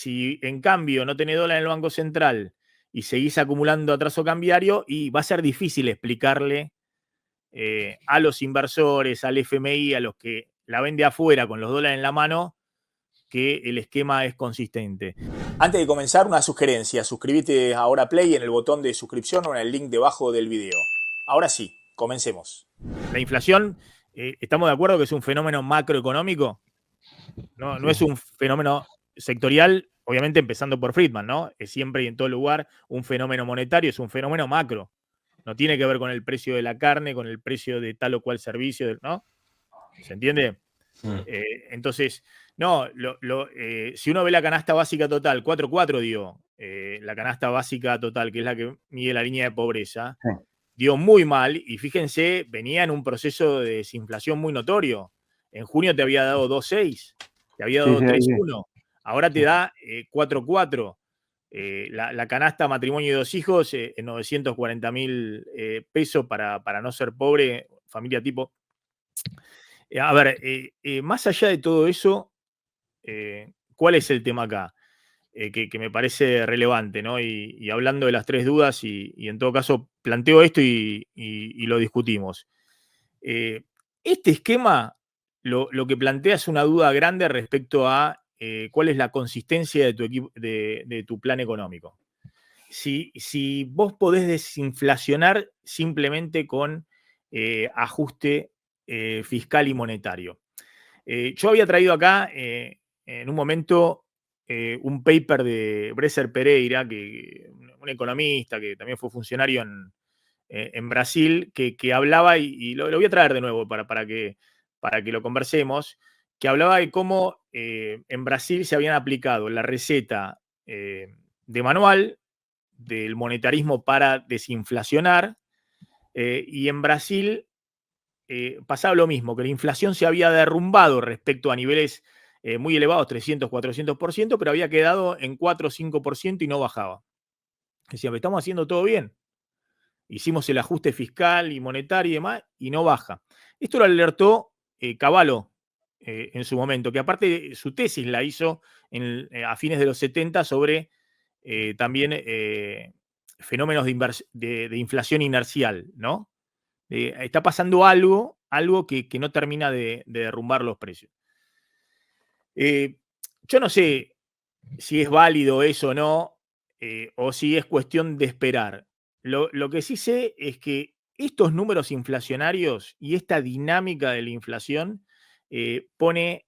si en cambio no tenés dólar en el Banco Central y seguís acumulando atraso cambiario, y va a ser difícil explicarle a los inversores, al FMI, a los que la ven de afuera con los dólares en la mano, que el esquema es consistente. Antes de comenzar, una sugerencia. Suscríbete ahora a Play en el botón de suscripción o en el link debajo del video. Ahora sí, comencemos. La inflación, ¿estamos de acuerdo que es un fenómeno macroeconómico? No es un fenómeno sectorial, obviamente empezando por Friedman, ¿no? Es siempre y en todo lugar un fenómeno monetario, es un fenómeno macro. No tiene que ver con el precio de la carne, con el precio de tal o cual servicio, ¿no? ¿Se entiende? Entonces, no, si uno ve la canasta básica total, 4,4 dio, la canasta básica total, que es la que mide la línea de pobreza, Sí. dio muy mal, y fíjense, venía en un proceso de desinflación muy notorio. En junio te había dado 2,6, te había dado Sí, ahí sí. 3,1, ahora te da 4,4. La canasta matrimonio y 2 hijos, 940.000 pesos para no ser pobre, familia tipo. A ver, más allá de todo eso, ¿cuál es el tema acá? Que me parece relevante, ¿no? Y hablando de las tres dudas, y en todo caso planteo esto y lo discutimos. Este esquema lo que plantea es una duda grande respecto a cuál es la consistencia de tu, de tu plan económico. Si vos podés desinflacionar simplemente con ajuste fiscal y monetario. Yo había traído acá en un momento un paper de Bresser Pereira, un economista que también fue funcionario en Brasil, que hablaba, y lo voy a traer de nuevo para que lo conversemos, que hablaba de cómo en Brasil se habían aplicado la receta de manual del monetarismo para desinflacionar, y en Brasil pasaba lo mismo, que la inflación se había derrumbado respecto a niveles muy elevados, 300, 400%, pero había quedado en 4 o 5% y no bajaba. Decían, estamos haciendo todo bien. Hicimos el ajuste fiscal y monetario y demás, y no baja. Esto lo alertó Cavallo en su momento, que aparte su tesis la hizo a fines de los 70 sobre también fenómenos de inflación inercial, ¿no? Está pasando algo que no termina de derrumbar los precios. Yo no sé si es válido eso o no, o si es cuestión de esperar. Lo que sí sé es que estos números inflacionarios y esta dinámica de la inflación pone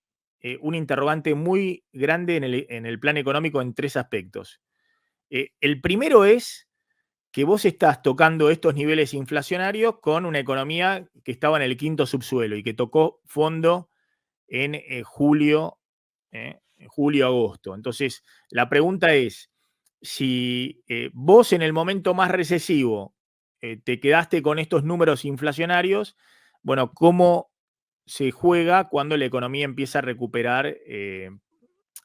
un interrogante muy grande en el plan económico en tres aspectos. El primero es que vos estás tocando estos niveles inflacionarios con una economía que estaba en el quinto subsuelo y que tocó fondo en julio, agosto. Entonces, la pregunta es, si vos en el momento más recesivo te quedaste con estos números inflacionarios, bueno, ¿cómo se juega cuando la economía empieza a recuperar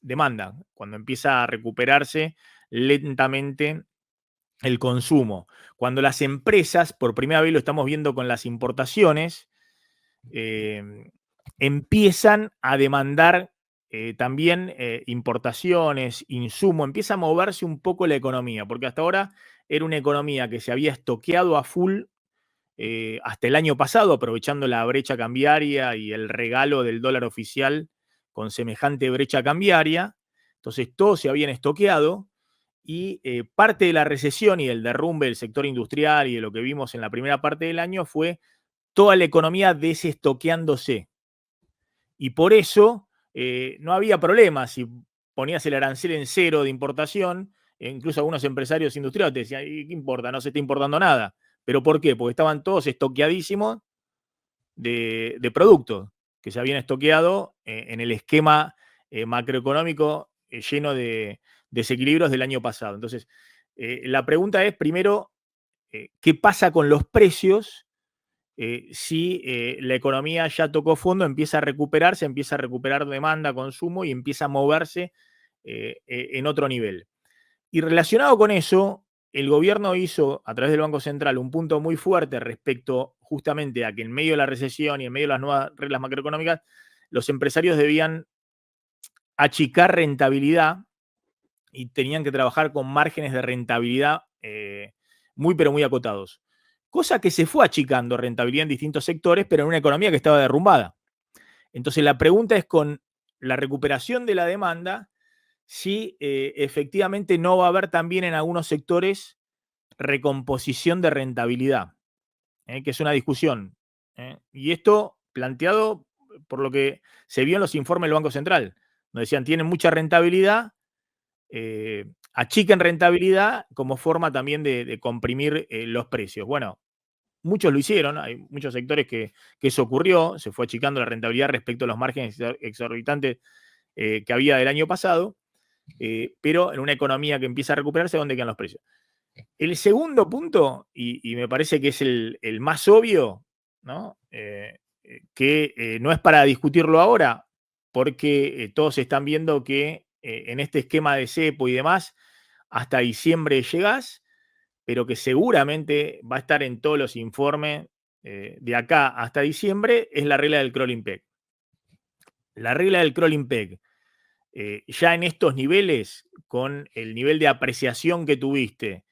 demanda? Cuando empieza a recuperarse lentamente el consumo. Cuando las empresas, por primera vez lo estamos viendo con las importaciones, empiezan a demandar también importaciones, insumo, empieza a moverse un poco la economía, porque hasta ahora era una economía que se había estoqueado a full hasta el año pasado, aprovechando la brecha cambiaria y el regalo del dólar oficial con semejante brecha cambiaria. Entonces todos se habían estoqueado, y parte de la recesión y del derrumbe del sector industrial y de lo que vimos en la primera parte del año fue toda la economía desestoqueándose. Y por eso no había problema si ponías el arancel en cero de importación. Incluso algunos empresarios industriales te decían, ¿qué importa? No se está importando nada. ¿Pero por qué? Porque estaban todos estoqueadísimos de productos que se habían estoqueado en el esquema macroeconómico lleno de desequilibrios del año pasado. Entonces, la pregunta es, primero, ¿qué pasa con los precios si la economía ya tocó fondo, empieza a recuperarse, empieza a recuperar demanda, consumo y empieza a moverse en otro nivel? Y relacionado con eso, el gobierno hizo a través del Banco Central un punto muy fuerte respecto justamente a que en medio de la recesión y en medio de las nuevas reglas macroeconómicas, los empresarios debían achicar rentabilidad y tenían que trabajar con márgenes de rentabilidad muy, pero muy acotados. Cosa que se fue achicando rentabilidad en distintos sectores, pero en una economía que estaba derrumbada. Entonces la pregunta es con la recuperación de la demanda, si efectivamente no va a haber también en algunos sectores recomposición de rentabilidad, que es una discusión. Y esto planteado por lo que se vio en los informes del Banco Central, donde decían tienen mucha rentabilidad, achiquen rentabilidad como forma también de comprimir los precios. Bueno, muchos lo hicieron, hay muchos sectores que eso ocurrió, se fue achicando la rentabilidad respecto a los márgenes exorbitantes que había del año pasado, pero en una economía que empieza a recuperarse, ¿dónde quedan los precios? El segundo punto, y me parece que es el más obvio, ¿no? Que no es para discutirlo ahora, porque todos están viendo que en este esquema de cepo y demás, hasta diciembre llegás, pero que seguramente va a estar en todos los informes de acá hasta diciembre, es la regla del crawling peg. La regla del crawling peg, ya en estos niveles, con el nivel de apreciación que tuviste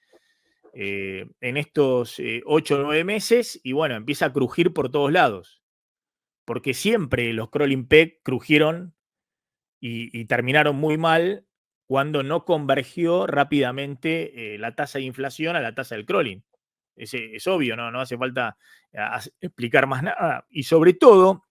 en estos 8 o 9 meses, y bueno, empieza a crujir por todos lados. Porque siempre los crawling peg crujieron y terminaron muy mal cuando no convergió rápidamente la tasa de inflación a la tasa del crawling. Es obvio, no hace falta explicar más nada. Y sobre todo,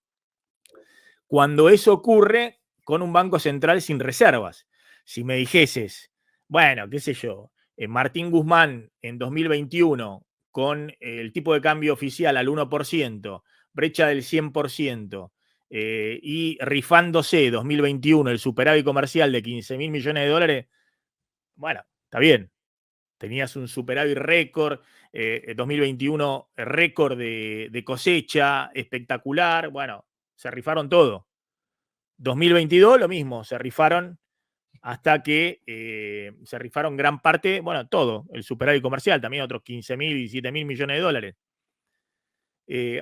cuando eso ocurre con un banco central sin reservas. Si me dijeses, bueno, qué sé yo, Martín Guzmán en 2021 con el tipo de cambio oficial al 1%, brecha del 100%, y rifándose 2021 el superávit comercial de 15.000 millones de dólares, bueno, está bien. Tenías un superávit récord, 2021 récord de cosecha espectacular, bueno, se rifaron todo. 2022 lo mismo, se rifaron hasta que se rifaron gran parte, bueno, todo, el superávit comercial, también otros 15.000 y 17.000 millones de dólares.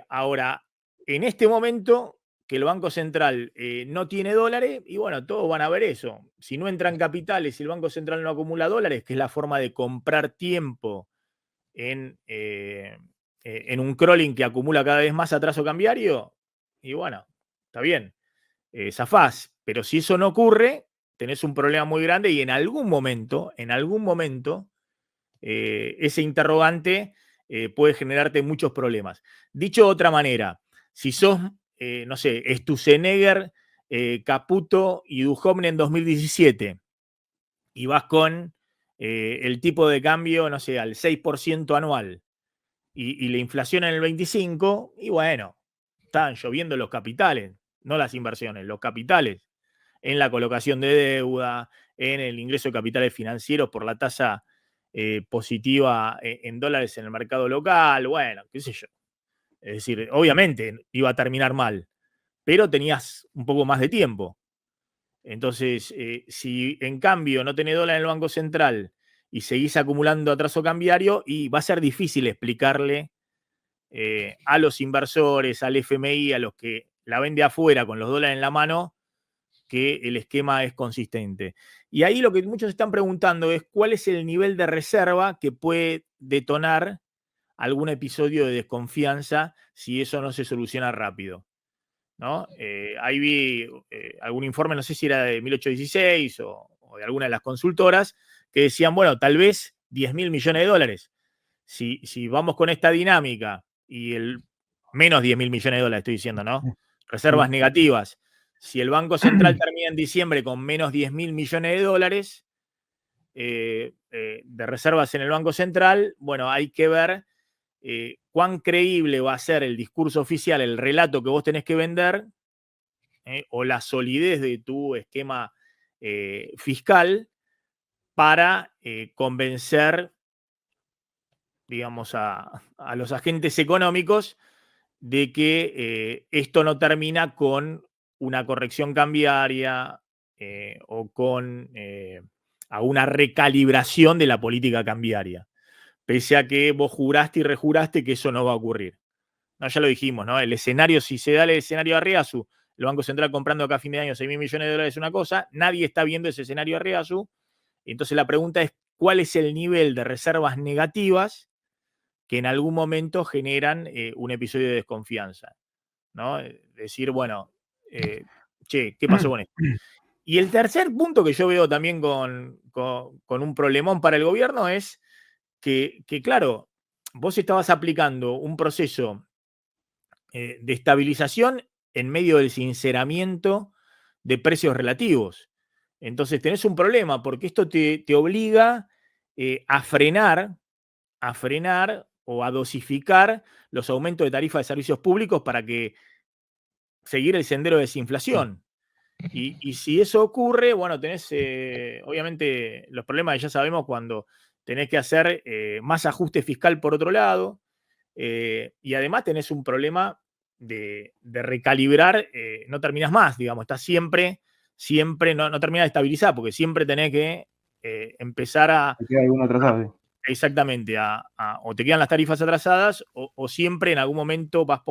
Ahora, en este momento que el Banco Central no tiene dólares, y bueno, todos van a ver eso. Si no entran capitales y el Banco Central no acumula dólares, que es la forma de comprar tiempo en un crawling que acumula cada vez más atraso cambiario, y bueno, está bien, zafás. Pero si eso no ocurre, tenés un problema muy grande y en algún momento, ese interrogante puede generarte muchos problemas. Dicho de otra manera, si sos, no sé, Sturzenegger, Caputo y Duhovne en 2017 y vas con el tipo de cambio, no sé, al 6% anual y la inflación en el 25%, y bueno, están lloviendo los capitales, no las inversiones, los capitales, en la colocación de deuda, en el ingreso de capitales financieros por la tasa positiva en dólares en el mercado local, bueno, qué sé yo. Es decir, obviamente iba a terminar mal, pero tenías un poco más de tiempo. Entonces, si en cambio no tenés dólar en el Banco Central y seguís acumulando atraso cambiario, y va a ser difícil explicarle a los inversores, al FMI, a los que la ven de afuera con los dólares en la mano, que el esquema es consistente. Y ahí lo que muchos están preguntando es cuál es el nivel de reserva que puede detonar algún episodio de desconfianza si eso no se soluciona rápido, ¿no? Ahí vi algún informe, no sé si era de 1816 o de alguna de las consultoras, que decían, bueno, tal vez 10.000 millones de dólares. Si vamos con esta dinámica y el menos 10.000 millones de dólares, estoy diciendo, ¿no? Reservas negativas. Si el Banco Central termina en diciembre con menos 10.000 millones de dólares de reservas en el Banco Central, bueno, hay que ver cuán creíble va a ser el discurso oficial, el relato que vos tenés que vender, o la solidez de tu esquema fiscal para convencer, digamos, a los agentes económicos de que esto no termina con una corrección cambiaria o con a una recalibración de la política cambiaria, pese a que vos juraste y rejuraste que eso no va a ocurrir. No, ya lo dijimos, ¿no? El escenario, si se da el escenario de Arriazu, el Banco Central comprando acá a fin de año 6.000 millones de dólares es una cosa, nadie está viendo ese escenario de Arriazu, Entonces la pregunta es, ¿cuál es el nivel de reservas negativas que en algún momento generan un episodio de desconfianza? ¿No? Decir, bueno, che, ¿qué pasó con esto? Y el tercer punto que yo veo también con un problemón para el gobierno es que, claro, vos estabas aplicando un proceso de estabilización en medio del sinceramiento de precios relativos. Entonces tenés un problema porque esto te obliga a frenar o a dosificar los aumentos de tarifa de servicios públicos para que seguir el sendero de desinflación. Y si eso ocurre, bueno, tenés obviamente los problemas que ya sabemos cuando tenés que hacer más ajuste fiscal por otro lado, y además tenés un problema de recalibrar, no terminás más, digamos, estás siempre, no terminás de estabilizar, porque siempre tenés que empezar a... ¿Te queda alguno atrasado? Exactamente, o te quedan las tarifas atrasadas o siempre en algún momento vas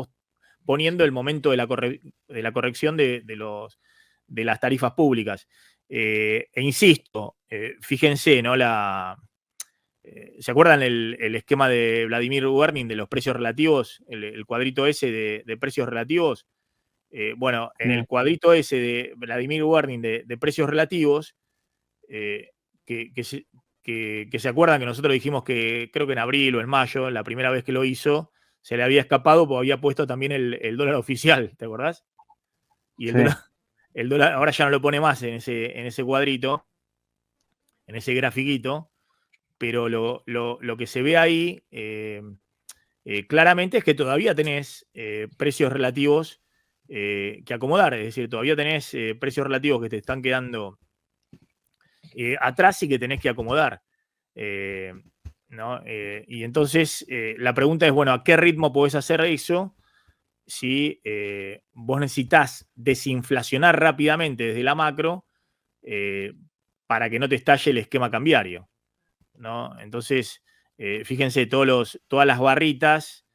poniendo el momento de la corrección de las tarifas públicas. E insisto, fíjense, ¿no? ¿Se acuerdan el esquema de Vladimir Werning de los precios relativos? El cuadrito ese de precios relativos. Bueno, en el cuadrito ese de Vladimir Werning de precios relativos, que se acuerdan que nosotros dijimos que creo que en abril o en mayo, la primera vez que lo hizo, se le había escapado porque había puesto también el dólar oficial, ¿te acordás? Y el dólar ahora ya no lo pone más en ese cuadrito, en ese grafiquito, pero lo que se ve ahí claramente es que todavía tenés precios relativos que acomodar, es decir, todavía tenés precios relativos que te están quedando atrás y que tenés que acomodar. ¿No? Y entonces la pregunta es, bueno, ¿a qué ritmo podés hacer eso si vos necesitas desinflacionar rápidamente desde la macro para que no te estalle el esquema cambiario? ¿No? Entonces, fíjense, todas las barritas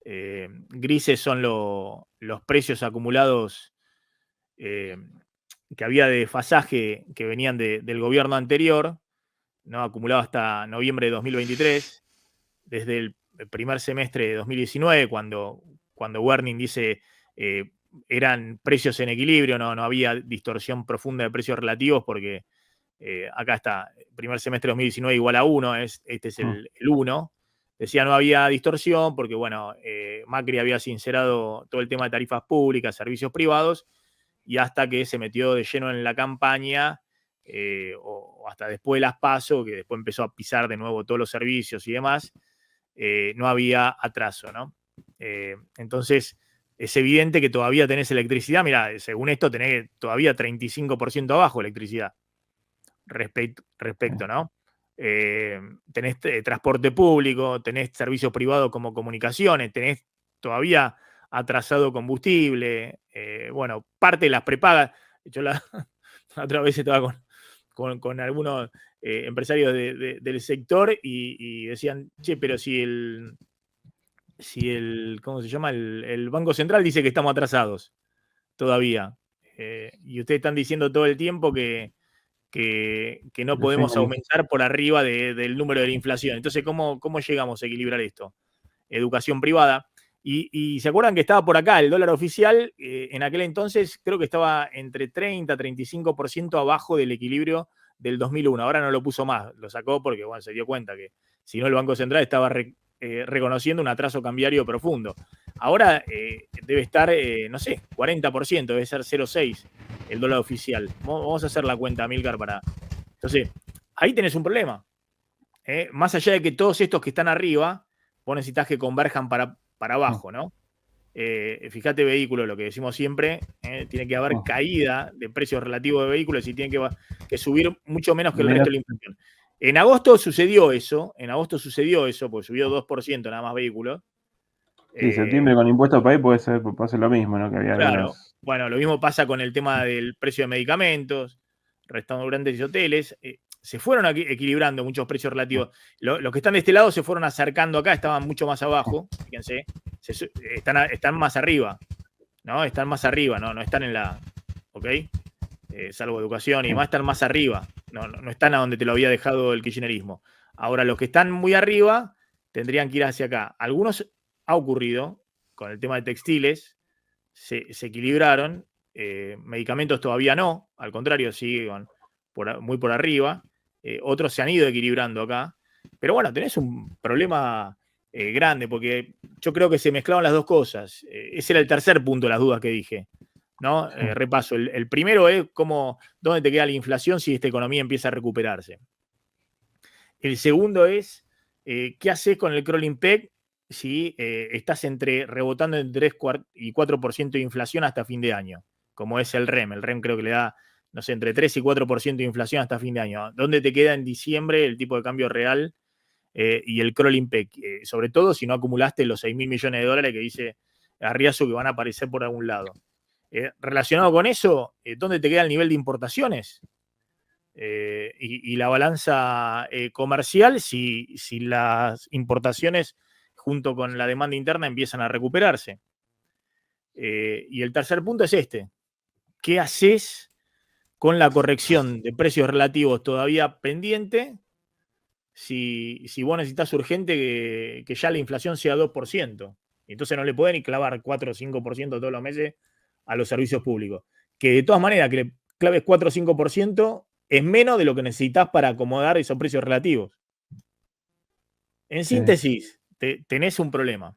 grises son los precios acumulados que había de desfasaje que venían del gobierno anterior, ¿no? Acumulado hasta noviembre de 2023, desde el primer semestre de 2019, cuando Werning dice eran precios en equilibrio, no había distorsión profunda de precios relativos, porque acá está, primer semestre de 2019 igual a 1, este es el 1. Decía no había distorsión porque, bueno, Macri había sincerado todo el tema de tarifas públicas, servicios privados, y hasta que se metió de lleno en la campaña, o hasta después de las PASO, que después empezó a pisar de nuevo todos los servicios y demás, no había atraso, ¿no? Entonces, es evidente que todavía tenés electricidad. Mirá, según esto tenés todavía 35% abajo electricidad respecto, ¿no? Tenés transporte público, tenés servicios privados como comunicaciones, tenés todavía atrasado combustible, bueno, parte de las prepagas. Yo la otra vez estaba con algunos empresarios del sector y decían, che, pero si ¿cómo se llama? El Banco Central dice que estamos atrasados todavía. Y ustedes están diciendo todo el tiempo que no podemos aumentar por arriba del número de la inflación. Entonces, ¿cómo llegamos a equilibrar esto? Educación privada. Y se acuerdan que estaba por acá el dólar oficial, en aquel entonces creo que estaba entre 30 y 35% abajo del equilibrio del 2001. Ahora no lo puso más, lo sacó porque, bueno, se dio cuenta que si no el Banco Central estaba reconociendo un atraso cambiario profundo. Ahora debe estar, no sé, 40%, debe ser 0,6 el dólar oficial. Vamos a hacer la cuenta, Amílcar, para... Entonces, ahí tenés un problema. Más allá de que todos estos que están arriba, vos necesitas que converjan para abajo, ¿no? Fíjate vehículos, lo que decimos siempre, tiene que haber caída de precios relativos de vehículos y tiene que subir mucho menos que el resto de la inflación. En agosto sucedió eso, porque subió 2% nada más vehículos. Sí, septiembre con impuestos país puede ser lo mismo, ¿no? Que había claro, algunos... bueno, lo mismo pasa con el tema del precio de medicamentos, restaurantes y hoteles. Se fueron equilibrando muchos precios relativos. Los que están de este lado se fueron acercando acá, estaban mucho más abajo, fíjense, están más arriba, ¿no? Están más arriba, no están en la... ¿Ok? salvo educación y demás, están más arriba. No están a donde te lo había dejado el kirchnerismo. Ahora, los que están muy arriba tendrían que ir hacia acá. Algunos ha ocurrido con el tema de textiles, se equilibraron, medicamentos todavía no, al contrario, siguen muy por arriba. Otros se han ido equilibrando acá. Pero bueno, tenés un problema grande, porque yo creo que se mezclaron las dos cosas. Ese era el tercer punto de las dudas que dije, ¿no? Repaso. El primero es dónde te queda la inflación si esta economía empieza a recuperarse. El segundo es, ¿qué haces con el crawling peg si estás rebotando en 3 y 4% de inflación hasta fin de año? Como es el REM. El REM creo que le da, no sé, entre 3 y 4% de inflación hasta fin de año. ¿Dónde te queda en diciembre el tipo de cambio real y el crawling peg? Sobre todo si no acumulaste los 6.000 millones de dólares que dice Arriazu que van a aparecer por algún lado. Relacionado con eso, ¿dónde te queda el nivel de importaciones? Y la balanza comercial si las importaciones junto con la demanda interna empiezan a recuperarse. Y el tercer punto es este. ¿Qué haces con la corrección de precios relativos todavía pendiente si vos necesitas urgente que ya la inflación sea 2%? Entonces no le pueden ni clavar 4 o 5% todos los meses a los servicios públicos. Que de todas maneras, que le claves 4 o 5% es menos de lo que necesitas para acomodar esos precios relativos. En síntesis, tenés un problema.